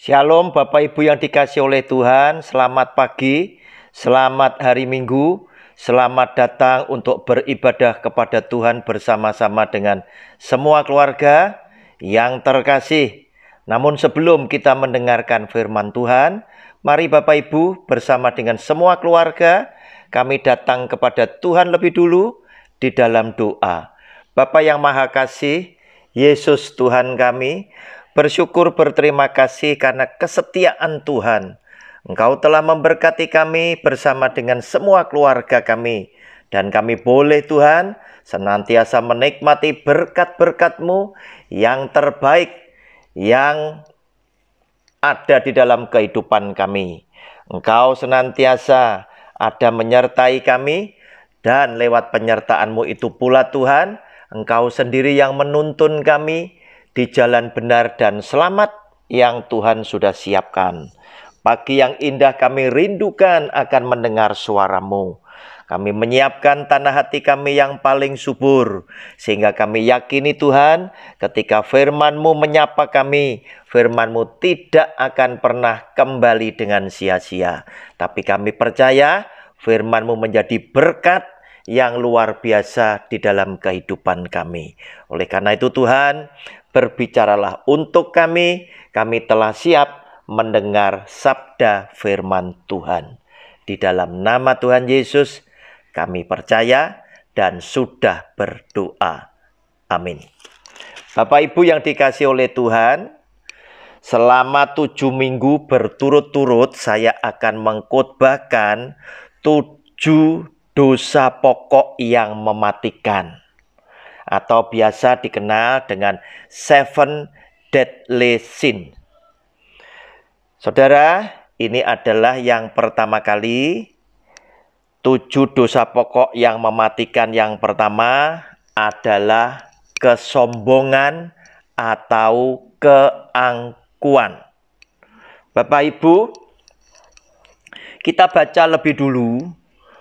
Shalom Bapak Ibu yang dikasihi oleh Tuhan, selamat pagi, selamat hari Minggu, selamat datang untuk beribadah kepada Tuhan bersama-sama dengan semua keluarga yang terkasih. Namun sebelum kita mendengarkan firman Tuhan, mari Bapak Ibu bersama dengan semua keluarga, kami datang kepada Tuhan lebih dulu di dalam doa. Bapa yang Maha Kasih, Yesus Tuhan kami, bersyukur berterima kasih karena kesetiaan Tuhan. Engkau telah memberkati kami bersama dengan semua keluarga kami. Dan kami boleh Tuhan senantiasa menikmati berkat-berkat-Mu yang terbaik yang ada di dalam kehidupan kami. Engkau senantiasa ada menyertai kami dan lewat penyertaan-Mu itu pula Tuhan, Engkau sendiri yang menuntun kami di jalan benar dan selamat yang Tuhan sudah siapkan. Pagi yang indah kami rindukan akan mendengar suara-Mu. Kami menyiapkan tanah hati kami yang paling subur, sehingga kami yakini Tuhan, ketika firman-Mu menyapa kami, firman-Mu tidak akan pernah kembali dengan sia-sia. Tapi kami percaya firman-Mu menjadi berkat yang luar biasa di dalam kehidupan kami. Oleh karena itu Tuhan, berbicaralah untuk kami telah siap mendengar sabda firman Tuhan. Di dalam nama Tuhan Yesus, kami percaya dan sudah berdoa. Amin. Bapak Ibu yang dikasihi oleh Tuhan, selama 7 minggu berturut-turut saya akan mengkhotbahkan 7 dosa pokok yang mematikan, atau biasa dikenal dengan 7 deadly sin. Saudara, ini adalah yang pertama kali. 7 dosa pokok yang mematikan yang pertama adalah kesombongan atau keangkuhan. Bapak Ibu, kita baca lebih dulu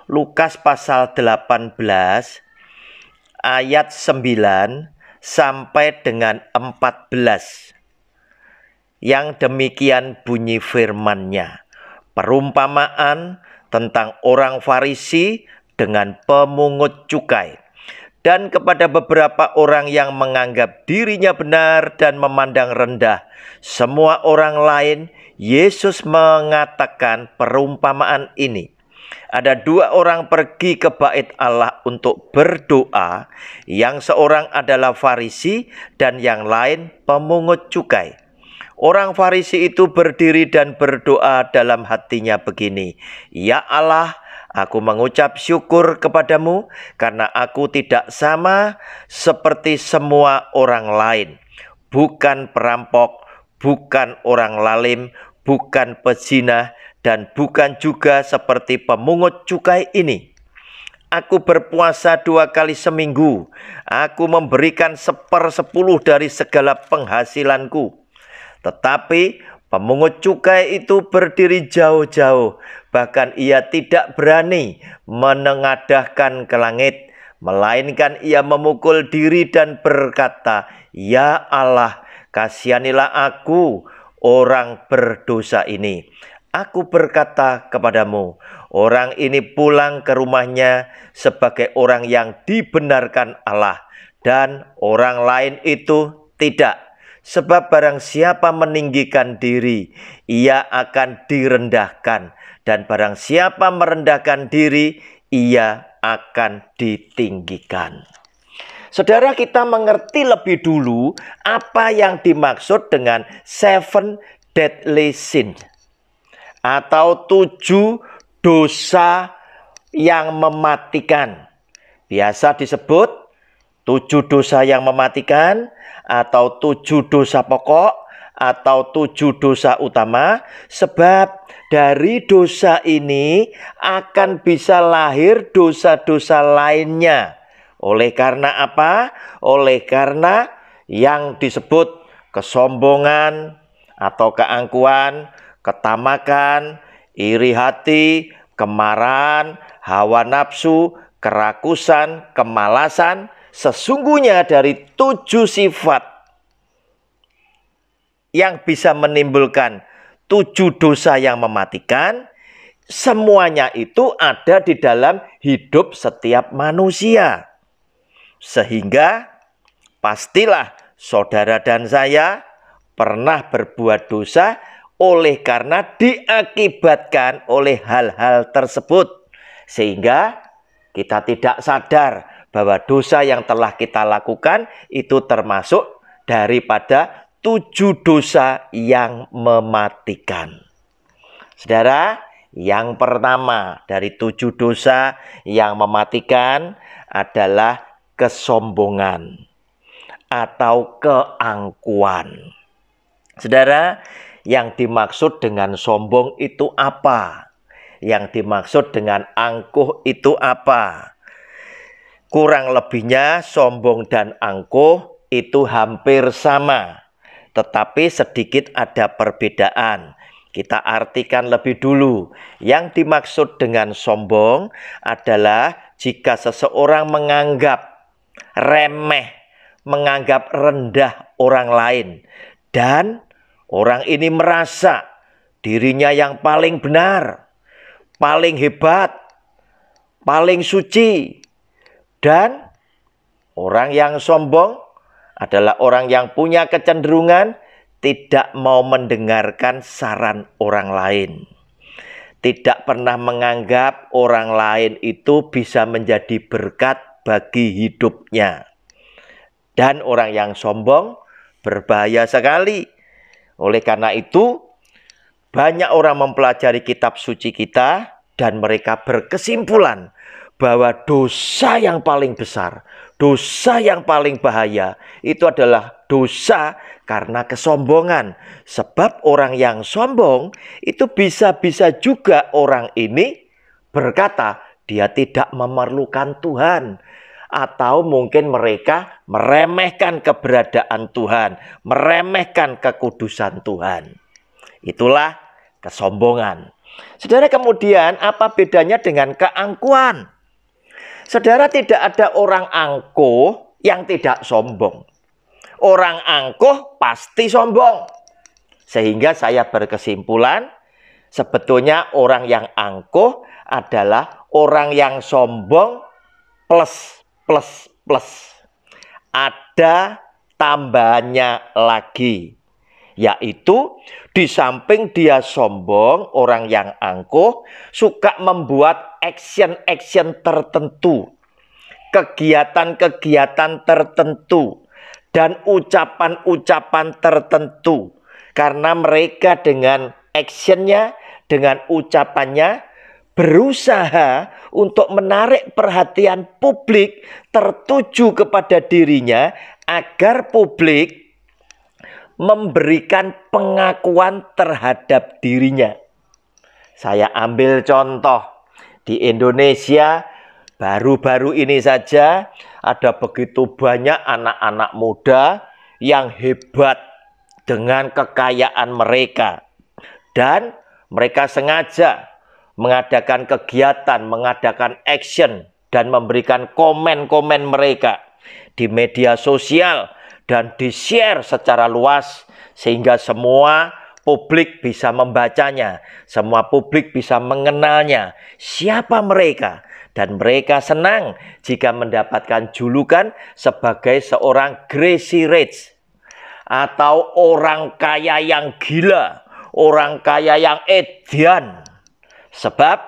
Lukas pasal 18 ayat 9 sampai dengan 14. Yang demikian bunyi firman-Nya. Perumpamaan tentang orang Farisi dengan pemungut cukai. Dan kepada beberapa orang yang menganggap dirinya benar dan memandang rendah semua orang lain, Yesus mengatakan perumpamaan ini. Ada 2 orang pergi ke bait Allah untuk berdoa, yang seorang adalah Farisi dan yang lain pemungut cukai. Orang Farisi itu berdiri dan berdoa dalam hatinya begini, "Ya Allah, aku mengucap syukur kepadamu karena aku tidak sama seperti semua orang lain. Bukan perampok, bukan orang lalim, bukan pezina, dan bukan juga seperti pemungut cukai ini. Aku berpuasa 2 kali seminggu. Aku memberikan 1/10 dari segala penghasilanku." Tetapi pemungut cukai itu berdiri jauh-jauh. Bahkan ia tidak berani menengadahkan ke langit, melainkan ia memukul diri dan berkata, "Ya Allah, kasihanilah aku, orang berdosa ini." Aku berkata kepadamu, orang ini pulang ke rumahnya sebagai orang yang dibenarkan Allah, dan orang lain itu tidak. Sebab barang siapa meninggikan diri, ia akan direndahkan. Dan barang siapa merendahkan diri, ia akan ditinggikan. Saudara, kita mengerti lebih dulu apa yang dimaksud dengan 7 deadly sin, atau 7 dosa yang mematikan. Biasa disebut 7 dosa yang mematikan, atau 7 dosa pokok, atau 7 dosa utama. Sebab dari dosa ini akan bisa lahir dosa-dosa lainnya. Oleh karena apa? Oleh karena yang disebut kesombongan atau keangkuhan, ketamakan, iri hati, kemarahan, hawa nafsu, kerakusan, kemalasan. Sesungguhnya dari 7 sifat yang bisa menimbulkan 7 dosa yang mematikan, semuanya itu ada di dalam hidup setiap manusia. Sehingga pastilah saudara dan saya pernah berbuat dosa oleh karena diakibatkan oleh hal-hal tersebut. Sehingga kita tidak sadar bahwa dosa yang telah kita lakukan itu termasuk daripada 7 dosa yang mematikan. Saudara, yang pertama dari 7 dosa yang mematikan adalah kesombongan atau keangkuhan. Saudara, yang dimaksud dengan sombong itu apa? Yang dimaksud dengan angkuh itu apa? Kurang lebihnya sombong dan angkuh itu hampir sama, tetapi sedikit ada perbedaan. Kita artikan lebih dulu. Yang dimaksud dengan sombong adalah jika seseorang menganggap remeh, menganggap rendah orang lain, dan orang ini merasa dirinya yang paling benar, paling hebat, paling suci. Dan orang yang sombong adalah orang yang punya kecenderungan tidak mau mendengarkan saran orang lain. Tidak pernah menganggap orang lain itu bisa menjadi berkat bagi hidupnya. Dan orang yang sombong berbahaya sekali. Oleh karena itu, banyak orang mempelajari kitab suci kita dan mereka berkesimpulan bahwa dosa yang paling besar, dosa yang paling bahaya itu adalah dosa karena kesombongan. Sebab orang yang sombong itu bisa-bisa juga orang ini berkata dia tidak memerlukan Tuhan. Atau mungkin mereka meremehkan keberadaan Tuhan, meremehkan kekudusan Tuhan. Itulah kesombongan. Saudara, kemudian apa bedanya dengan keangkuhan? Saudara, tidak ada orang angkuh yang tidak sombong. Orang angkuh pasti sombong. Sehingga saya berkesimpulan, sebetulnya orang yang angkuh adalah orang yang sombong plus. Ada tambahannya lagi. Yaitu di samping dia sombong, orang yang angkuh suka membuat action-action tertentu, kegiatan-kegiatan tertentu, dan ucapan-ucapan tertentu. Karena mereka dengan actionnya, dengan ucapannya, berusaha untuk menarik perhatian publik tertuju kepada dirinya agar publik memberikan pengakuan terhadap dirinya. Saya ambil contoh di Indonesia baru-baru ini saja ada begitu banyak anak-anak muda yang hebat dengan kekayaan mereka dan mereka sengaja mengadakan kegiatan, mengadakan action, dan memberikan komen-komen mereka di media sosial dan di-share secara luas sehingga semua publik bisa membacanya, semua publik bisa mengenalnya, siapa mereka. Dan mereka senang jika mendapatkan julukan sebagai seorang Crazy Rich atau orang kaya yang gila, orang kaya yang edan. Sebab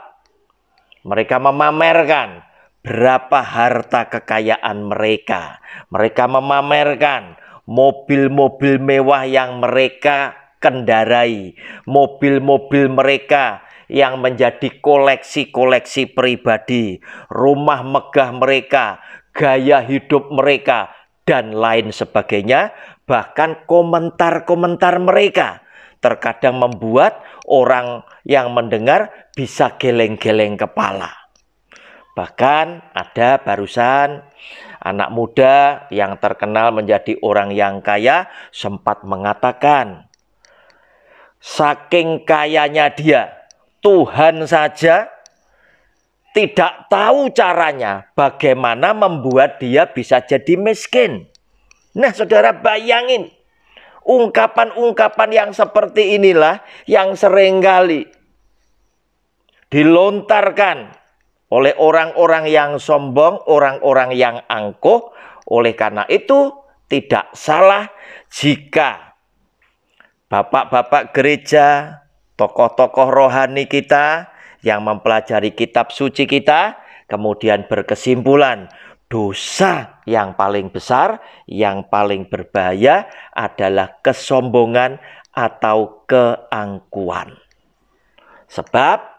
mereka memamerkan berapa harta kekayaan mereka. Mereka memamerkan mobil-mobil mewah yang mereka kendarai. Mobil-mobil mereka yang menjadi koleksi-koleksi pribadi. Rumah megah mereka, gaya hidup mereka, dan lain sebagainya. Bahkan komentar-komentar mereka terkadang membuat orang yang mendengar bisa geleng-geleng kepala. Bahkan ada barusan anak muda yang terkenal menjadi orang yang kaya sempat mengatakan, saking kayanya dia, Tuhan saja tidak tahu caranya bagaimana membuat dia bisa jadi miskin. Nah, saudara bayangin, Ungkapan-ungkapan yang seperti inilah yang seringkali dilontarkan oleh orang-orang yang sombong, orang-orang yang angkuh. Oleh karena itu, tidak salah jika bapak-bapak gereja, tokoh-tokoh rohani kita yang mempelajari kitab suci kita, kemudian berkesimpulan, dosa yang paling besar, yang paling berbahaya adalah kesombongan atau keangkuhan. Sebab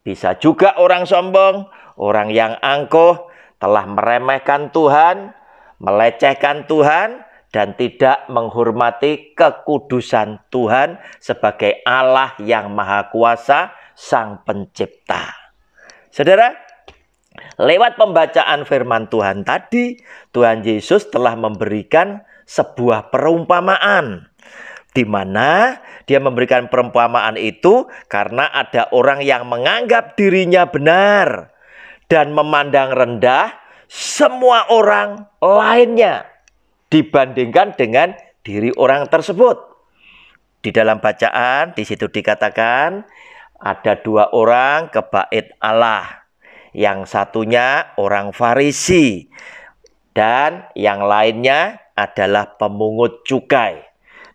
bisa juga orang sombong, orang yang angkuh telah meremehkan Tuhan, melecehkan Tuhan, dan tidak menghormati kekudusan Tuhan sebagai Allah yang Maha Kuasa, Sang Pencipta. Saudara, lewat pembacaan firman Tuhan tadi, Tuhan Yesus telah memberikan sebuah perumpamaan, di mana dia memberikan perumpamaan itu karena ada orang yang menganggap dirinya benar dan memandang rendah semua orang lainnya dibandingkan dengan diri orang tersebut. Di dalam bacaan di situ dikatakan ada dua orang ke bait Allah. Yang satunya orang Farisi dan yang lainnya adalah pemungut cukai.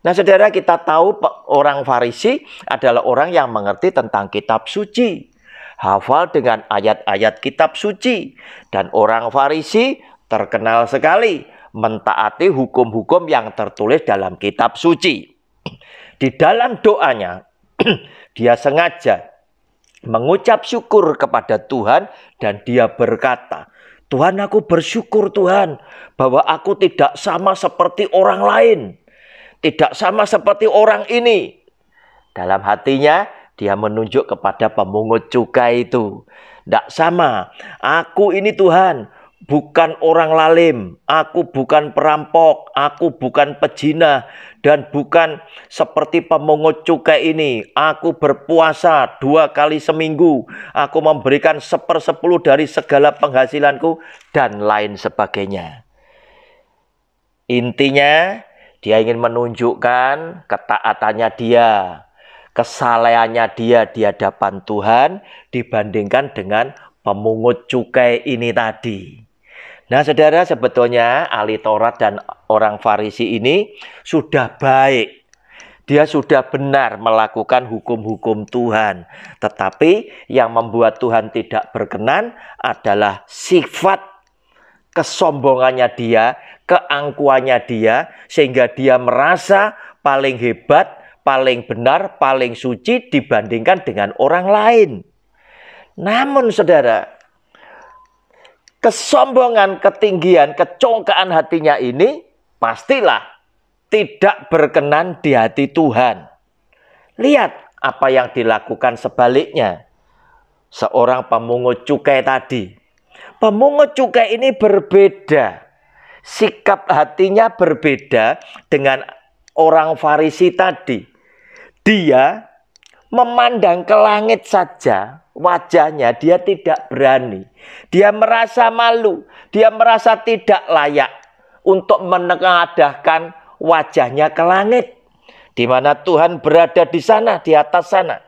Nah, saudara, kita tahu orang Farisi adalah orang yang mengerti tentang kitab suci, hafal dengan ayat-ayat kitab suci, dan orang Farisi terkenal sekali mentaati hukum-hukum yang tertulis dalam kitab suci. Di dalam doanya dia sengaja mengucap syukur kepada Tuhan dan dia berkata, Tuhan, aku bersyukur Tuhan bahwa aku tidak sama seperti orang lain. Tidak sama seperti orang ini. Dalam hatinya dia menunjuk kepada pemungut cukai itu. Tidak sama. Aku ini Tuhan bukan orang lalim. Aku bukan perampok. Aku bukan pezina. Dan bukan seperti pemungut cukai ini. Aku berpuasa 2 kali seminggu. Aku memberikan 1/10 dari segala penghasilanku. Dan lain sebagainya. Intinya, dia ingin menunjukkan ketaatannya dia, kesalehannya dia di hadapan Tuhan dibandingkan dengan pemungut cukai ini tadi. Nah, saudara, sebetulnya ahli Taurat dan orang Farisi ini sudah baik. Dia sudah benar melakukan hukum-hukum Tuhan. Tetapi yang membuat Tuhan tidak berkenan adalah sifat kesombongannya dia, keangkuhannya dia, sehingga dia merasa paling hebat, paling benar, paling suci dibandingkan dengan orang lain. Namun saudara, kesombongan, ketinggian, kecongkaan hatinya ini pastilah tidak berkenan di hati Tuhan. Lihat apa yang dilakukan sebaliknya. Seorang pemungut cukai tadi. Pemungut cukai ini berbeda. Sikap hatinya berbeda dengan orang Farisi tadi. Dia memandang ke langit saja, wajahnya dia tidak berani. Dia merasa malu, dia merasa tidak layak untuk menengadahkan wajahnya ke langit. Di mana Tuhan berada di sana, di atas sana.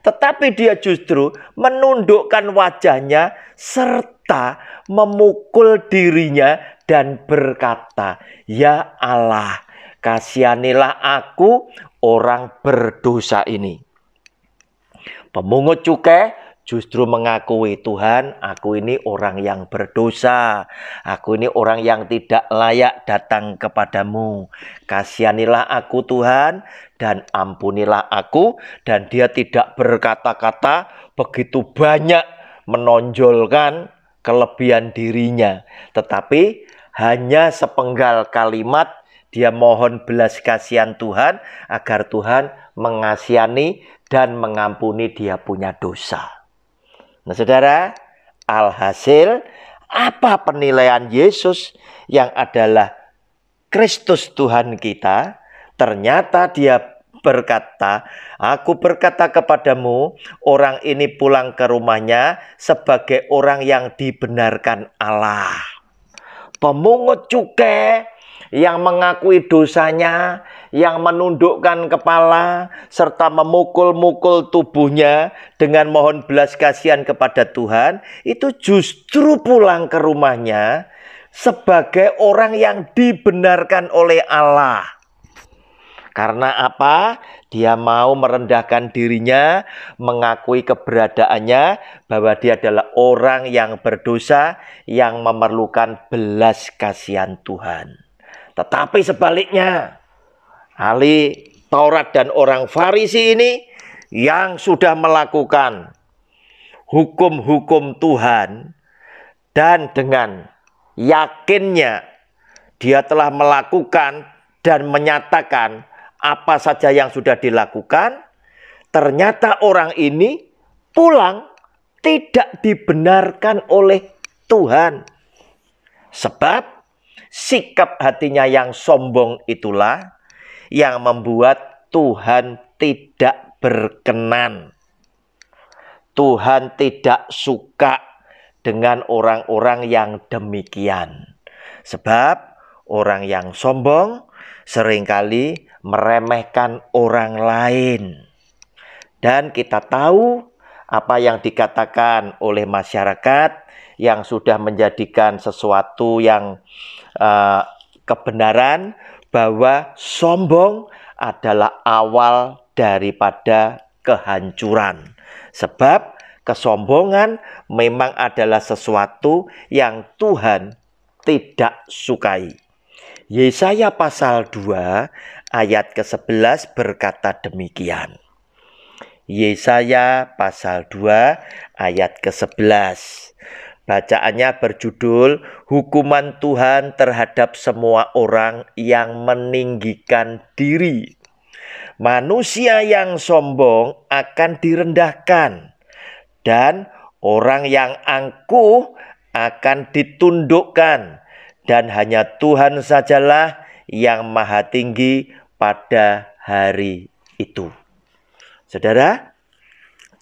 Tetapi dia justru menundukkan wajahnya serta memukul dirinya dan berkata, Ya Allah, kasihanilah aku orang berdosa ini. Pemungut cukai justru mengakui, Tuhan, aku ini orang yang berdosa. Aku ini orang yang tidak layak datang kepadamu. Kasihanilah aku Tuhan dan ampunilah aku. Dan dia tidak berkata-kata begitu banyak menonjolkan kelebihan dirinya. Tetapi hanya sepenggal kalimat dia mohon belas kasihan Tuhan agar Tuhan mengasihani dan mengampuni dia punya dosa. Nah, saudara, alhasil apa penilaian Yesus yang adalah Kristus Tuhan kita? Ternyata dia berkata, aku berkata kepadamu, orang ini pulang ke rumahnya sebagai orang yang dibenarkan Allah. pemungut cukai, yang mengakui dosanya, yang menundukkan kepala, serta memukul-mukul tubuhnya dengan mohon belas kasihan kepada Tuhan, itu justru pulang ke rumahnya sebagai orang yang dibenarkan oleh Allah. Karena apa? Dia mau merendahkan dirinya, mengakui keberadaannya, bahwa dia adalah orang yang berdosa, yang memerlukan belas kasihan Tuhan. Tetapi sebaliknya, ahli Taurat dan orang Farisi ini yang sudah melakukan hukum-hukum Tuhan, dan dengan yakinnya dia telah melakukan dan menyatakan apa saja yang sudah dilakukan, ternyata orang ini pulang tidak dibenarkan oleh Tuhan. Sebab sikap hatinya yang sombong itulah yang membuat Tuhan tidak berkenan. Tuhan tidak suka dengan orang-orang yang demikian. Sebab orang yang sombong seringkali meremehkan orang lain. Dan kita tahu apa yang dikatakan oleh masyarakat yang sudah menjadikan sesuatu yang kebenaran, bahwa sombong adalah awal daripada kehancuran. Sebab kesombongan memang adalah sesuatu yang Tuhan tidak sukai. Yesaya pasal 2 ayat ke-11 berkata demikian. Yesaya pasal 2 ayat ke-11. Bacaannya berjudul Hukuman Tuhan terhadap semua orang yang meninggikan diri. Manusia yang sombong akan direndahkan, dan orang yang angkuh akan ditundukkan, dan hanya Tuhan sajalah yang maha tinggi pada hari itu. Saudara,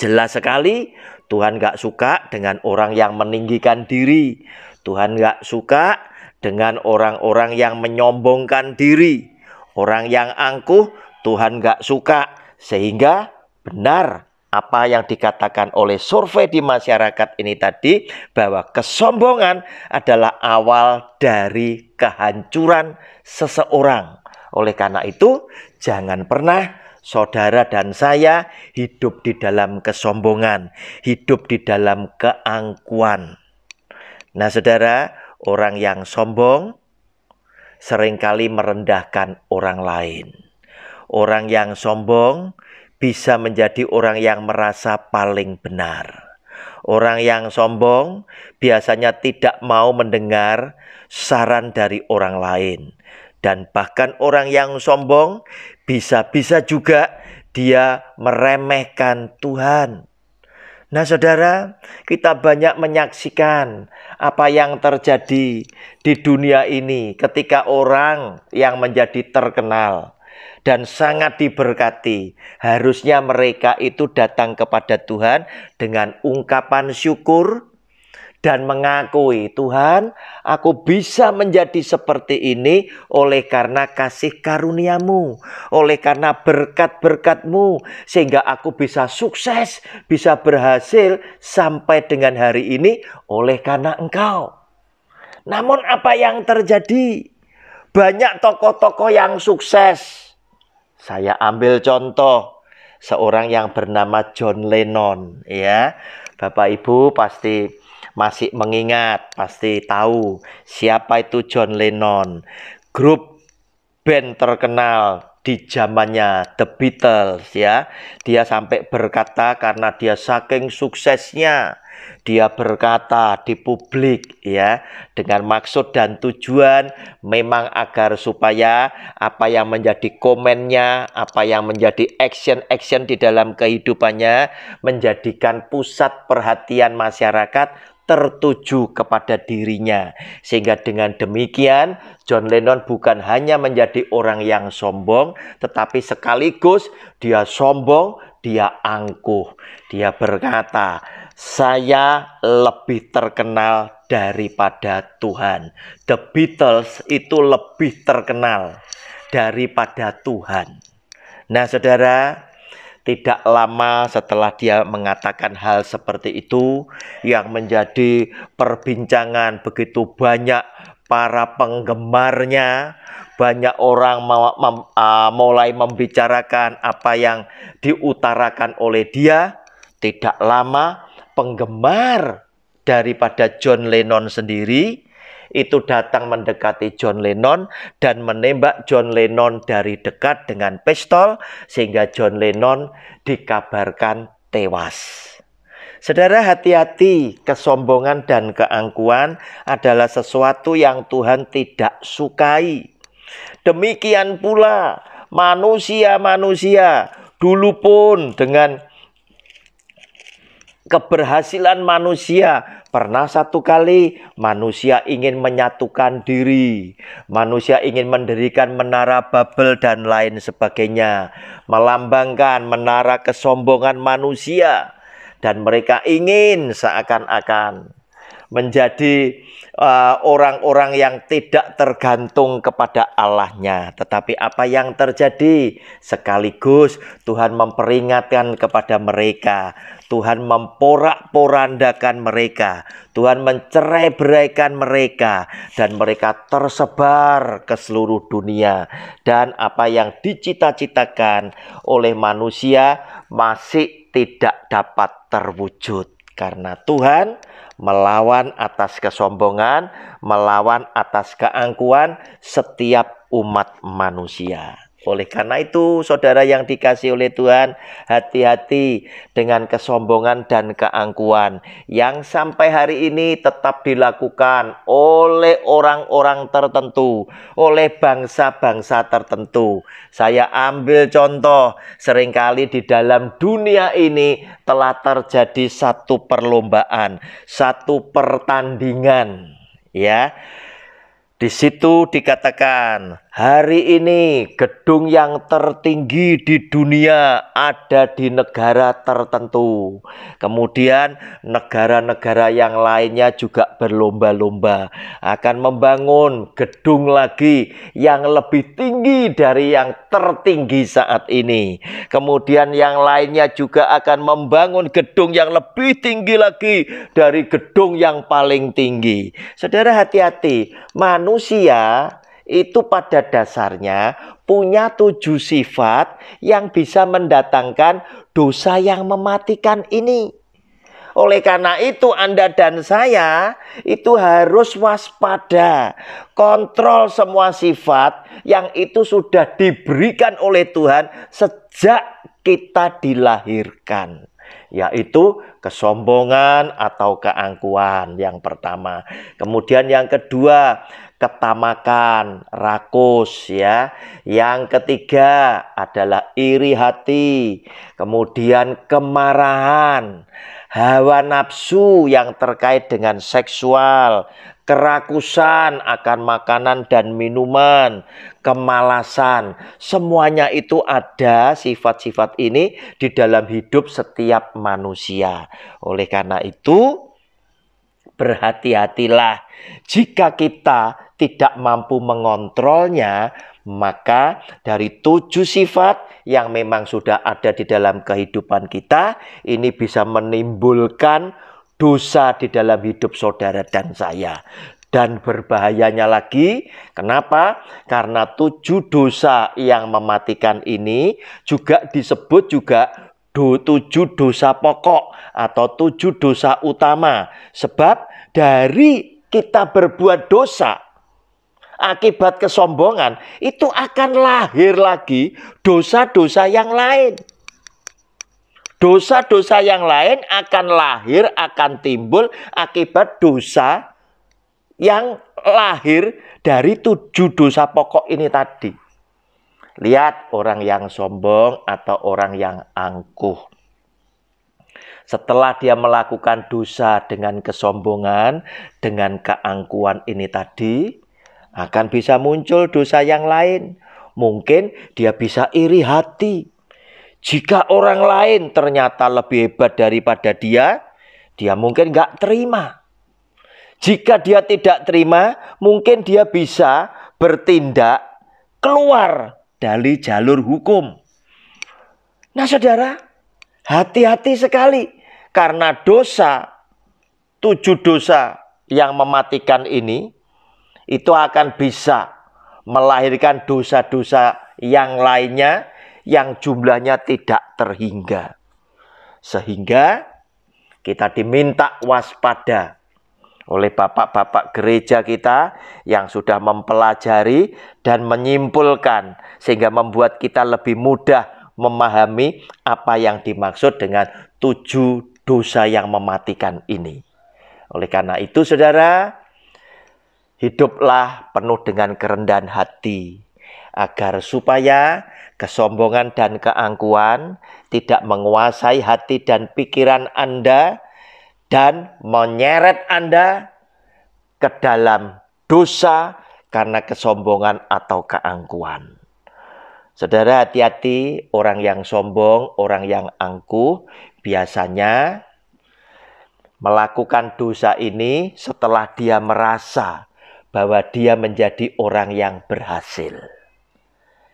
jelas sekali Tuhan gak suka dengan orang yang meninggikan diri. Tuhan gak suka dengan orang-orang yang menyombongkan diri. Orang yang angkuh Tuhan gak suka. Sehingga benar apa yang dikatakan oleh survei di masyarakat ini tadi, bahwa kesombongan adalah awal dari kehancuran seseorang. Oleh karena itu, jangan pernah saudara dan saya hidup di dalam kesombongan, hidup di dalam keangkuhan. Nah saudara, orang yang sombong seringkali merendahkan orang lain. Orang yang sombong bisa menjadi orang yang merasa paling benar. Orang yang sombong biasanya tidak mau mendengar saran dari orang lain. Dan bahkan orang yang sombong bisa-bisa juga dia meremehkan Tuhan. Nah saudara, kita banyak menyaksikan apa yang terjadi di dunia ini ketika orang yang menjadi terkenal dan sangat diberkati, harusnya mereka itu datang kepada Tuhan dengan ungkapan syukur dan mengakui, Tuhan, aku bisa menjadi seperti ini oleh karena kasih karuniamu, oleh karena berkat-berkatmu, sehingga aku bisa sukses, bisa berhasil sampai dengan hari ini oleh karena engkau. Namun apa yang terjadi? Banyak tokoh-tokoh yang sukses. Saya ambil contoh seorang yang bernama John Lennon, ya. Bapak Ibu pasti masih mengingat, pasti tahu siapa itu John Lennon. Grup band terkenal di zamannya The Beatles, ya. Dia sampai berkata karena dia saking suksesnya, dia berkata di publik, ya, dengan maksud dan tujuan memang agar supaya apa yang menjadi komennya, apa yang menjadi action di dalam kehidupannya menjadikan pusat perhatian masyarakat tertuju kepada dirinya. Sehingga dengan demikian John Lennon bukan hanya menjadi orang yang sombong, tetapi sekaligus dia sombong, dia angkuh. Dia berkata, Saya lebih terkenal daripada Tuhan. The Beatles itu lebih terkenal daripada Tuhan. Nah, saudara, tidak lama setelah dia mengatakan hal seperti itu, yang menjadi perbincangan begitu banyak para penggemarnya, banyak orang mulai membicarakan apa yang diutarakan oleh dia. Tidak lama penggemar daripada John Lennon sendiri itu datang mendekati John Lennon dan menembak John Lennon dari dekat dengan pistol, sehingga John Lennon dikabarkan tewas. Saudara, hati-hati, kesombongan dan keangkuhan adalah sesuatu yang Tuhan tidak sukai. Demikian pula manusia-manusia dulu pun dengan keberhasilan manusia. Pernah satu kali manusia ingin menyatukan diri. Manusia ingin mendirikan menara Babel dan lain sebagainya. Melambangkan menara kesombongan manusia. Dan mereka ingin seakan-akan menjadi orang-orang yang tidak tergantung kepada Allahnya. Tetapi apa yang terjadi? Sekaligus Tuhan memperingatkan kepada mereka. Tuhan memporak-porandakan mereka. Tuhan mencerai-beraikan mereka. Dan mereka tersebar ke seluruh dunia. Dan apa yang dicita-citakan oleh manusia masih tidak dapat terwujud. Karena Tuhan melawan atas kesombongan, melawan atas keangkuhan setiap umat manusia. Oleh karena itu, saudara yang dikasihi oleh Tuhan, hati-hati dengan kesombongan dan keangkuhan yang sampai hari ini tetap dilakukan oleh orang-orang tertentu, oleh bangsa-bangsa tertentu. Saya ambil contoh, seringkali di dalam dunia ini telah terjadi satu perlombaan, satu pertandingan, ya. Di situ dikatakan, hari ini gedung yang tertinggi di dunia ada di negara tertentu. Kemudian negara-negara yang lainnya juga berlomba-lomba akan membangun gedung lagi yang lebih tinggi dari yang tertinggi saat ini. Kemudian yang lainnya juga akan membangun gedung yang lebih tinggi lagi dari gedung yang paling tinggi. Saudara, hati-hati, manusia itu pada dasarnya punya 7 sifat yang bisa mendatangkan dosa yang mematikan ini. Oleh karena itu Anda dan saya itu harus waspada. Kontrol semua sifat yang itu sudah diberikan oleh Tuhan sejak kita dilahirkan. Yaitu kesombongan atau keangkuhan yang pertama. Kemudian yang kedua, ketamakan, rakus, ya. Yang ketiga adalah iri hati. Kemudian kemarahan, hawa nafsu yang terkait dengan seksual, kerakusan akan makanan dan minuman, kemalasan. Semuanya itu ada sifat-sifat ini di dalam hidup setiap manusia. Oleh karena itu, berhati-hatilah jika kita tidak mampu mengontrolnya, maka dari 7 sifat yang memang sudah ada di dalam kehidupan kita, ini bisa menimbulkan dosa di dalam hidup saudara dan saya. Dan berbahayanya lagi, kenapa? Karena 7 dosa yang mematikan ini juga disebut juga 7 dosa pokok atau 7 dosa utama. Sebab dari kita berbuat dosa akibat kesombongan, itu akan lahir lagi dosa-dosa yang lain. Dosa-dosa yang lain akan lahir, akan timbul akibat dosa yang lahir dari 7 dosa pokok ini tadi. Lihat orang yang sombong atau orang yang angkuh. Setelah dia melakukan dosa dengan kesombongan, dengan keangkuhan ini tadi, akan bisa muncul dosa yang lain. Mungkin dia bisa iri hati. Jika orang lain ternyata lebih hebat daripada dia Dia mungkin nggak terima. Jika dia tidak terima, mungkin dia bisa bertindak keluar dari jalur hukum. Nah saudara, hati-hati sekali. Karena dosa, 7 dosa yang mematikan ini, itu akan bisa melahirkan dosa-dosa yang lainnya yang jumlahnya tidak terhingga. Sehingga kita diminta waspada oleh bapak-bapak gereja kita yang sudah mempelajari dan menyimpulkan sehingga membuat kita lebih mudah memahami apa yang dimaksud dengan 7 dosa yang mematikan ini. Oleh karena itu saudara, hiduplah penuh dengan kerendahan hati agar supaya kesombongan dan keangkuhan tidak menguasai hati dan pikiran Anda dan menyeret Anda ke dalam dosa karena kesombongan atau keangkuhan. Saudara, hati-hati, orang yang sombong, orang yang angkuh biasanya melakukan dosa ini setelah dia merasa bahwa dia menjadi orang yang berhasil.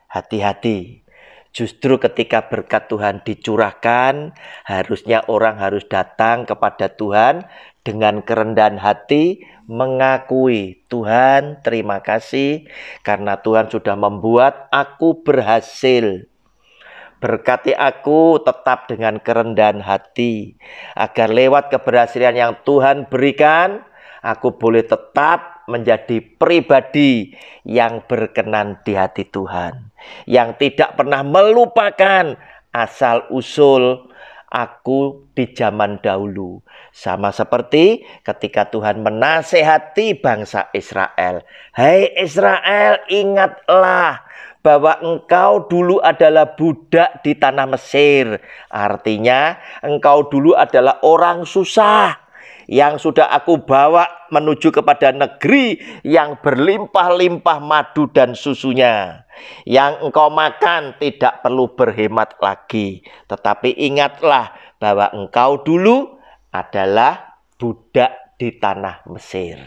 Hati-hati. Justru ketika berkat Tuhan dicurahkan, harusnya orang harus datang kepada Tuhan dengan kerendahan hati, mengakui, Tuhan terima kasih karena Tuhan sudah membuat aku berhasil. Berkati aku tetap dengan kerendahan hati, agar lewat keberhasilan yang Tuhan berikan, aku boleh tetap menjadi pribadi yang berkenan di hati Tuhan, yang tidak pernah melupakan asal-usul aku di zaman dahulu. Sama seperti ketika Tuhan menasehati bangsa Israel. Hai Israel, ingatlah bahwa engkau dulu adalah budak di tanah Mesir. Artinya engkau dulu adalah orang susah yang sudah aku bawa menuju kepada negeri yang berlimpah-limpah madu dan susunya. Yang engkau makan tidak perlu berhemat lagi. Tetapi ingatlah bahwa engkau dulu adalah budak di tanah Mesir.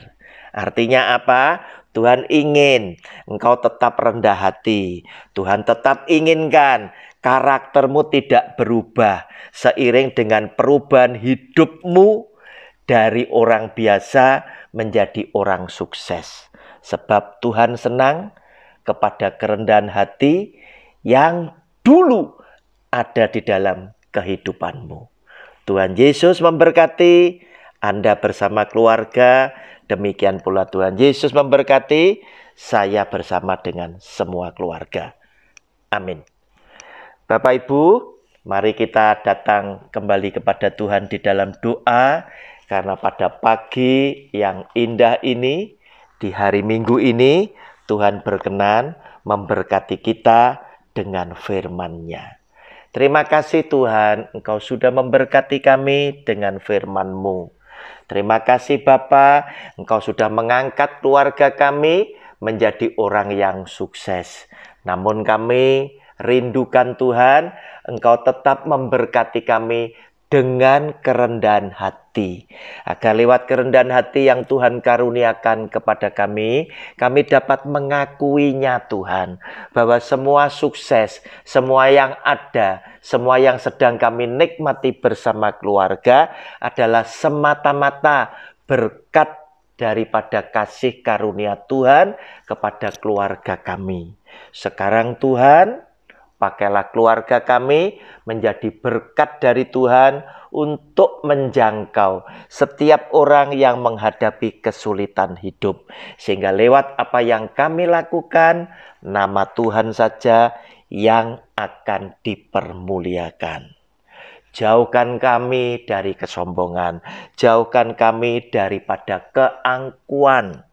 Artinya apa? Tuhan ingin engkau tetap rendah hati. Tuhan tetap inginkan karaktermu tidak berubah seiring dengan perubahan hidupmu dari orang biasa menjadi orang sukses. Sebab Tuhan senang kepada kerendahan hati yang dulu ada di dalam kehidupanmu. Tuhan Yesus memberkati Anda bersama keluarga. Demikian pula Tuhan Yesus memberkati saya bersama dengan semua keluarga. Amin. Bapak Ibu, mari kita datang kembali kepada Tuhan di dalam doa. Karena pada pagi yang indah ini, di hari Minggu ini, Tuhan berkenan memberkati kita dengan firman-Nya. Terima kasih Tuhan, Engkau sudah memberkati kami dengan firman-Mu. Terima kasih Bapa, Engkau sudah mengangkat keluarga kami menjadi orang yang sukses. Namun kami rindukan Tuhan, Engkau tetap memberkati kami dengan kerendahan hati. Agar lewat kerendahan hati yang Tuhan karuniakan kepada kami dapat mengakuinya Tuhan. Bahwa semua sukses, semua yang ada, semua yang sedang kami nikmati bersama keluarga adalah semata-mata berkat daripada kasih karunia Tuhan kepada keluarga kami. Sekarang Tuhan, pakailah keluarga kami menjadi berkat dari Tuhan untuk menjangkau setiap orang yang menghadapi kesulitan hidup. Sehingga lewat apa yang kami lakukan, nama Tuhan saja yang akan dipermuliakan. Jauhkan kami dari kesombongan, jauhkan kami daripada keangkuhan.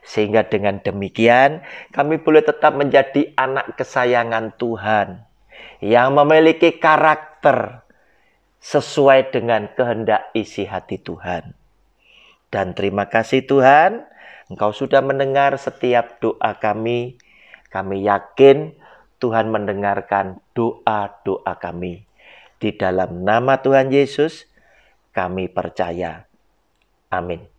Sehingga dengan demikian kami boleh tetap menjadi anak kesayangan Tuhan yang memiliki karakter sesuai dengan kehendak isi hati Tuhan. Dan terima kasih Tuhan, Engkau sudah mendengar setiap doa kami. Kami yakin Tuhan mendengarkan doa-doa kami. Di dalam nama Tuhan Yesus kami percaya. Amin.